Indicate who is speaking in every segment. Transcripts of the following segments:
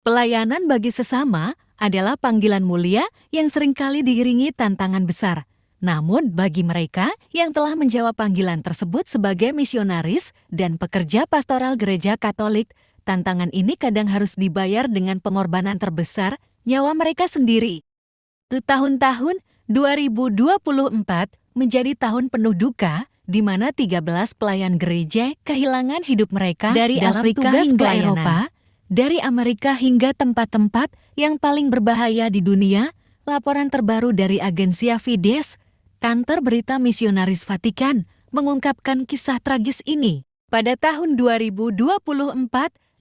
Speaker 1: Pelayanan bagi sesama adalah panggilan mulia yang seringkali diiringi tantangan besar. Namun bagi mereka yang telah menjawab panggilan tersebut sebagai misionaris dan pekerja pastoral gereja Katolik, tantangan ini kadang harus dibayar dengan pengorbanan terbesar, nyawa mereka sendiri. Tahun-tahun 2024 menjadi tahun penuh duka, di mana 13 pelayan gereja kehilangan hidup mereka dari Afrika hingga Eropa, dari Amerika hingga tempat-tempat yang paling berbahaya di dunia. Laporan terbaru dari agensia Fides, kantor berita misionaris Vatikan, mengungkapkan kisah tragis ini. Pada tahun 2024,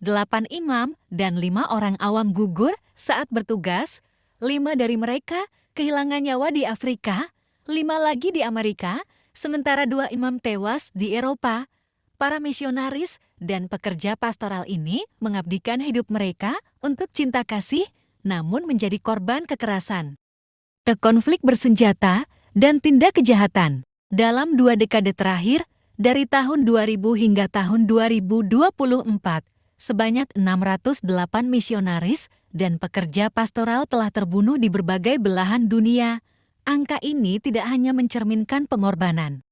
Speaker 1: 8 imam dan 5 orang awam gugur saat bertugas. 5 dari mereka kehilangan nyawa di Afrika, 5 lagi di Amerika, sementara 2 imam tewas di Eropa. Para misionaris dan pekerja pastoral ini mengabdikan hidup mereka untuk cinta kasih, namun menjadi korban kekerasan, konflik bersenjata, dan tindak kejahatan. Dalam 2 dekade terakhir, dari tahun 2000 hingga tahun 2024, sebanyak 608 misionaris dan pekerja pastoral telah terbunuh di berbagai belahan dunia. Angka ini tidak hanya mencerminkan pengorbanan,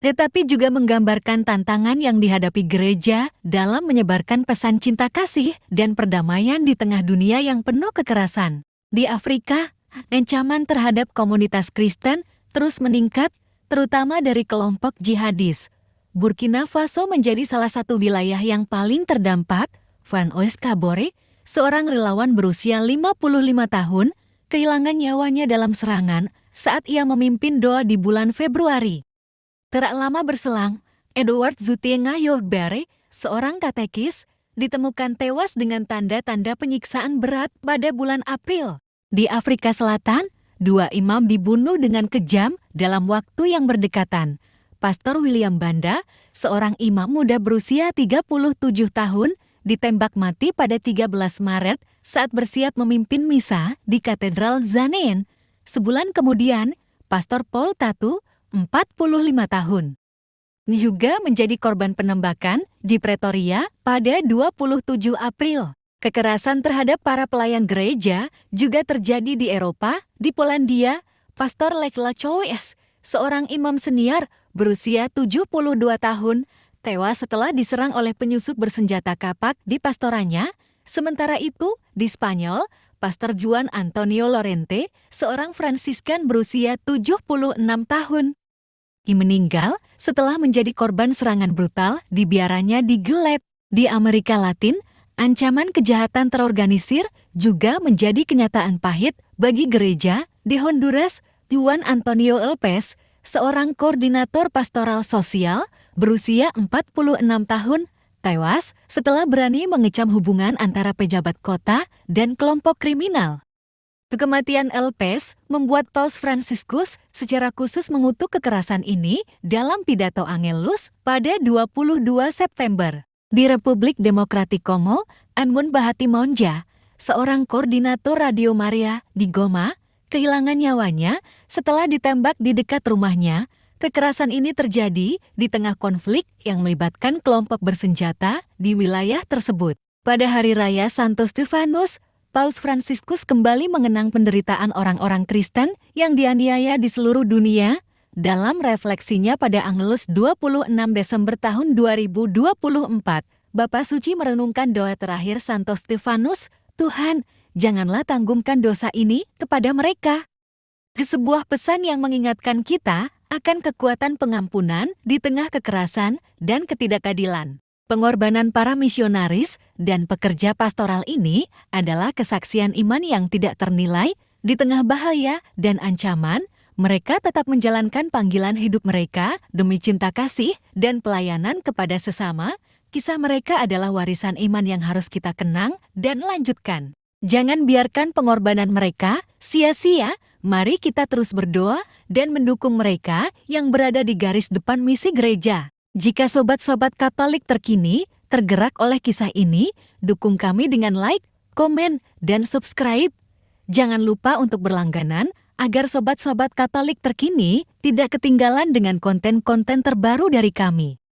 Speaker 1: tetapi juga menggambarkan tantangan yang dihadapi gereja dalam menyebarkan pesan cinta kasih dan perdamaian di tengah dunia yang penuh kekerasan. Di Afrika, ancaman terhadap komunitas Kristen terus meningkat, terutama dari kelompok jihadis. Burkina Faso menjadi salah satu wilayah yang paling terdampak. Van Ois Kabore, seorang relawan berusia 55 tahun, kehilangan nyawanya dalam serangan saat ia memimpin doa di bulan Februari. Tak lama berselang, Edward Zutenga Yobare, seorang katekis, ditemukan tewas dengan tanda-tanda penyiksaan berat pada bulan April. Di Afrika Selatan, 2 imam dibunuh dengan kejam dalam waktu yang berdekatan. Pastor William Banda, seorang imam muda berusia 37 tahun, ditembak mati pada 13 Maret saat bersiap memimpin misa di Katedral Zanen. Sebulan kemudian, Pastor Paul Tatu, 45 tahun, juga menjadi korban penembakan di Pretoria pada 27 April. Kekerasan terhadap para pelayan gereja juga terjadi di Eropa. Di Polandia, Pastor Lech Lachowicz, seorang imam senior berusia 72 tahun, tewas setelah diserang oleh penyusup bersenjata kapak di pastorannya. Sementara itu, di Spanyol, Pastor Juan Antonio Lorente, seorang Fransiskan berusia 76 tahun, meninggal setelah menjadi korban serangan brutal di biaranya di Gilead. Di Amerika Latin, ancaman kejahatan terorganisir juga menjadi kenyataan pahit bagi gereja. Di Honduras, Juan Antonio Lopez, seorang koordinator pastoral sosial berusia 46 tahun, tewas setelah berani mengecam hubungan antara pejabat kota dan kelompok kriminal. Kematian Lopez membuat Paus Fransiskus secara khusus mengutuk kekerasan ini dalam pidato Angelus pada 22 September. Di Republik Demokratik Kongo, Anmun Bahati Monja, seorang koordinator Radio Maria di Goma, kehilangan nyawanya setelah ditembak di dekat rumahnya. Kekerasan ini terjadi di tengah konflik yang melibatkan kelompok bersenjata di wilayah tersebut. Pada Hari Raya Santo Stefanus, Paus Fransiskus kembali mengenang penderitaan orang-orang Kristen yang dianiaya di seluruh dunia. Dalam refleksinya pada Angelus 26 Desember tahun 2024, Bapa Suci merenungkan doa terakhir Santo Stefanus, "Tuhan, janganlah tanggungkan dosa ini kepada mereka." Sebuah pesan yang mengingatkan kita akan kekuatan pengampunan di tengah kekerasan dan ketidakadilan. Pengorbanan para misionaris dan pekerja pastoral ini adalah kesaksian iman yang tidak ternilai. Di tengah bahaya dan ancaman, mereka tetap menjalankan panggilan hidup mereka demi cinta kasih dan pelayanan kepada sesama. Kisah mereka adalah warisan iman yang harus kita kenang dan lanjutkan. Jangan biarkan pengorbanan mereka sia-sia. Mari kita terus berdoa dan mendukung mereka yang berada di garis depan misi gereja. Jika sobat-sobat Katolik terkini tergerak oleh kisah ini, dukung kami dengan like, komen, dan subscribe. Jangan lupa untuk berlangganan agar sobat-sobat Katolik terkini tidak ketinggalan dengan konten-konten terbaru dari kami.